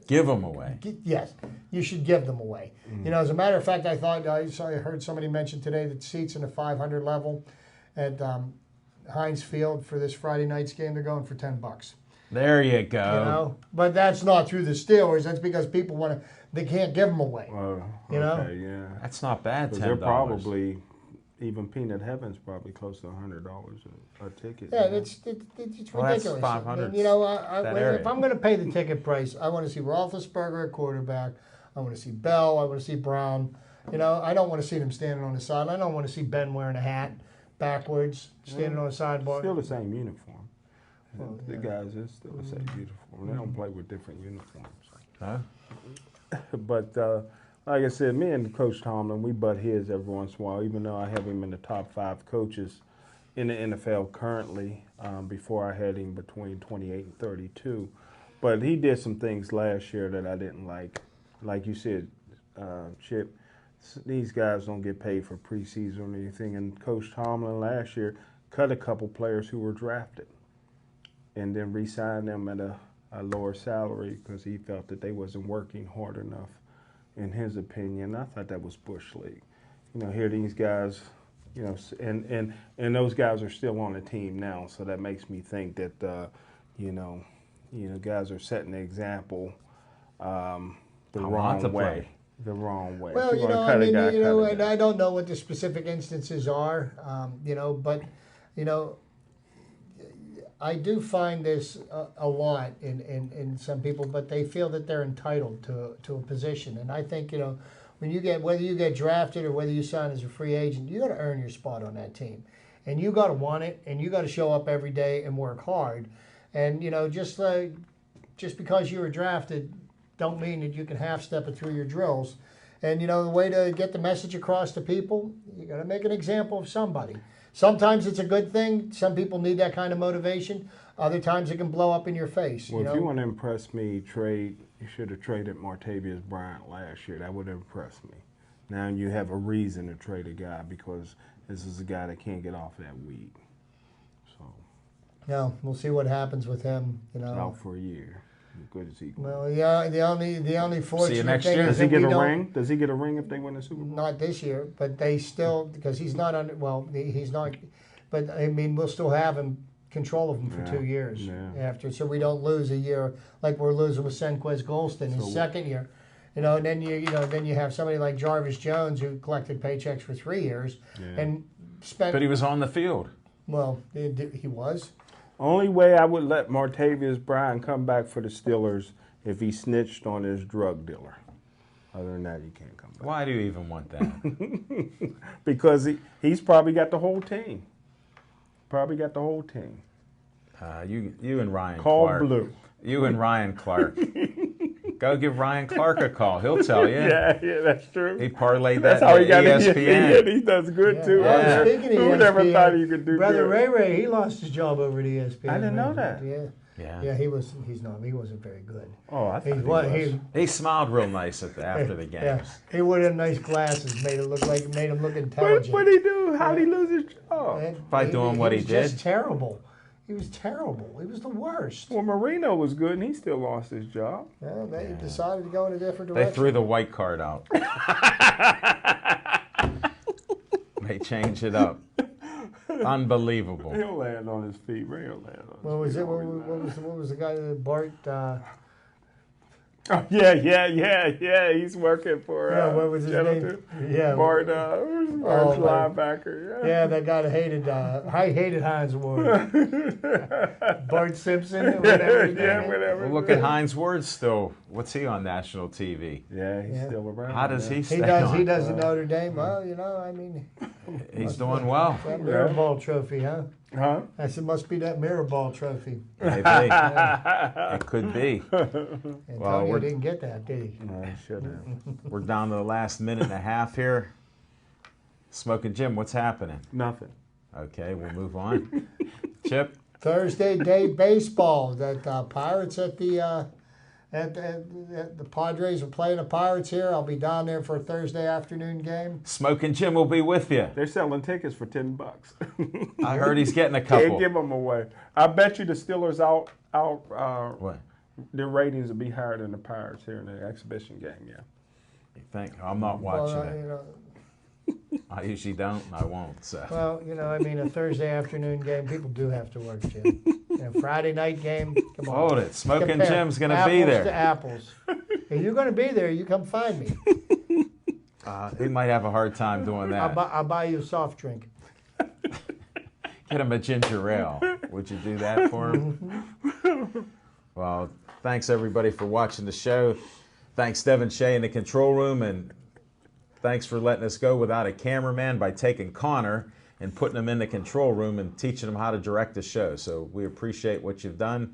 Give them away. Yes, you should give them away. As a matter of fact, I heard somebody mention today that seats in the 500 level at Heinz Field for this Friday night's game, they're going for $10. There you go. But that's not through the Steelers. That's because people they can't give them away. Okay, yeah. That's not bad. $10. They're probably, even Peanut Heaven's probably close to $100 a ticket. Yeah, it's ridiculous. That's 500. And, area. if I'm going to pay the ticket price, I want to see Roethlisberger at quarterback. I want to see Bell. I want to see Brown. I don't want to see them standing on the side. I don't want to see Ben wearing a hat backwards, standing on the sideboard. Still the same uniform. The guys is still the same uniform. They don't play with different uniforms. Huh? But like I said, me and Coach Tomlin, we butt heads every once in a while, even though I have him in the top 5 coaches in the NFL currently. Before I had him between 28 and 32. But he did some things last year that I didn't like. Like you said, Chip, these guys don't get paid for preseason or anything. And Coach Tomlin last year cut a couple players who were drafted and then re-signed them at a lower salary because he felt that they wasn't working hard enough, in his opinion. I thought that was Bush League. Here these guys, and those guys are still on the team now, so that makes me think that, guys are setting the example the wrong way. The wrong way. Well, and I don't know what the specific instances are, but, I do find this a lot in some people, but they feel that they're entitled to a position. And I think, whether you get drafted or whether you sign as a free agent, you got to earn your spot on that team. And you got to want it, and you got to show up every day and work hard. And, just because you were drafted don't mean that you can half-step it through your drills. And, the way to get the message across to people, you got to make an example of somebody. Sometimes it's a good thing. Some people need that kind of motivation. Other times it can blow up in your face. Well, if you want to impress me, you should have traded Martavius Bryant last year. That would have impressed me. Now you have a reason to trade a guy because this is a guy that can't get off that weed. So. No, we'll see what happens with him. Out for a year. As good as he can. Well, yeah, the only fortunate next thing year. is Does he that we get a don't. ring? Does he get a ring if they win the Super Bowl? Not this year, but they still, because he's not under. Well, he's not. But I mean, we'll still have him control of him for Yeah, 2 years yeah. after, so we don't lose a year like we're losing with Senquez Golston his So- second year. And then then you have somebody like Jarvis Jones who collected paychecks for 3 years Yeah. and spent. But he was on the field. Well, he was. Only way I would let Martavius Bryant come back for the Steelers if he snitched on his drug dealer. Other than that, he can't come back. Why do you even want that? Because he's probably got the whole team. Probably got the whole team. You and Ryan Call Clark. Blue. You and Ryan Clark. Go give Ryan Clark a call. He'll tell you. Yeah, that's true. He parlayed That's that how in he got ESPN. He does good too. Yeah. Well, speaking of Who never ESPN, thought he could do Brother good? Ray, he lost his job over at ESPN. I didn't know that. Yeah. Yeah. Yeah, he wasn't very good. Oh, I thought he wa- was. He smiled real nice after the games. Yeah, he wore them nice glasses, made him look What intelligent. did he do? How did he lose his job? And By doing what he was did? just terrible. He was terrible. He was the worst. Well, Marino was good, and he still lost his job. Well, they decided to go in a different They direction. threw the white card out. They changed it up. Unbelievable. He'll land on his feet. Ray will land on What his was feet. it? What was the guy that Bart? Oh, yeah. He's working for. What was his Gentleton. name? Yeah, Bart, Bart's linebacker. yeah, that guy that hated. I hated Heinz Ward. Bart Simpson. Or whatever his name is. whatever. Well, look at Heinz Ward still. What's he on national TV? Yeah, he's Yeah. still around. How does yeah. he stay He does. on? He does the Notre Dame. Well, I mean, He's doing well. that Mirrorball trophy, huh? Huh? I said, must be that Mirrorball trophy. Maybe. It could be. Antonio we're- didn't get that, did he? No, he shouldn't. We're down to the last minute and a half here. Smoking Jim, what's happening? Nothing. Okay, we'll move on. Chip, Thursday day baseball. That Pirates at the Padres are playing the Pirates here. I'll be down there for a Thursday afternoon game. Smoking Jim will be with you. They're selling tickets for $10. I heard he's getting a Can't couple. give them away. I bet you the Steelers What? their ratings will be higher than the Pirates here in the exhibition game. Yeah. You think? I'm not watching Well, it. I usually don't, and I won't. So I mean, a Thursday afternoon game, people do have to work, Jim. Friday night game, come on. hold it. Smoking Compare Jim's going to apples be to there. apples. If you're going to be there, you come find me. He might have a hard time doing that. I'll buy you a soft drink. Get him a ginger ale. Would you do that for him? Well, thanks everybody for watching the show. Thanks Devin Shea in the control room, and thanks for letting us go without a cameraman by taking Connor and putting him in the control room and teaching him how to direct the show. So we appreciate what you've done.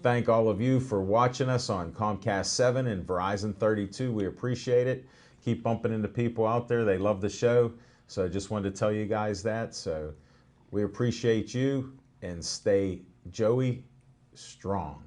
Thank all of you for watching us on Comcast 7 and Verizon 32. We appreciate it. Keep bumping into people out there. They love the show. So I just wanted to tell you guys that. So we appreciate you, and stay Joey strong.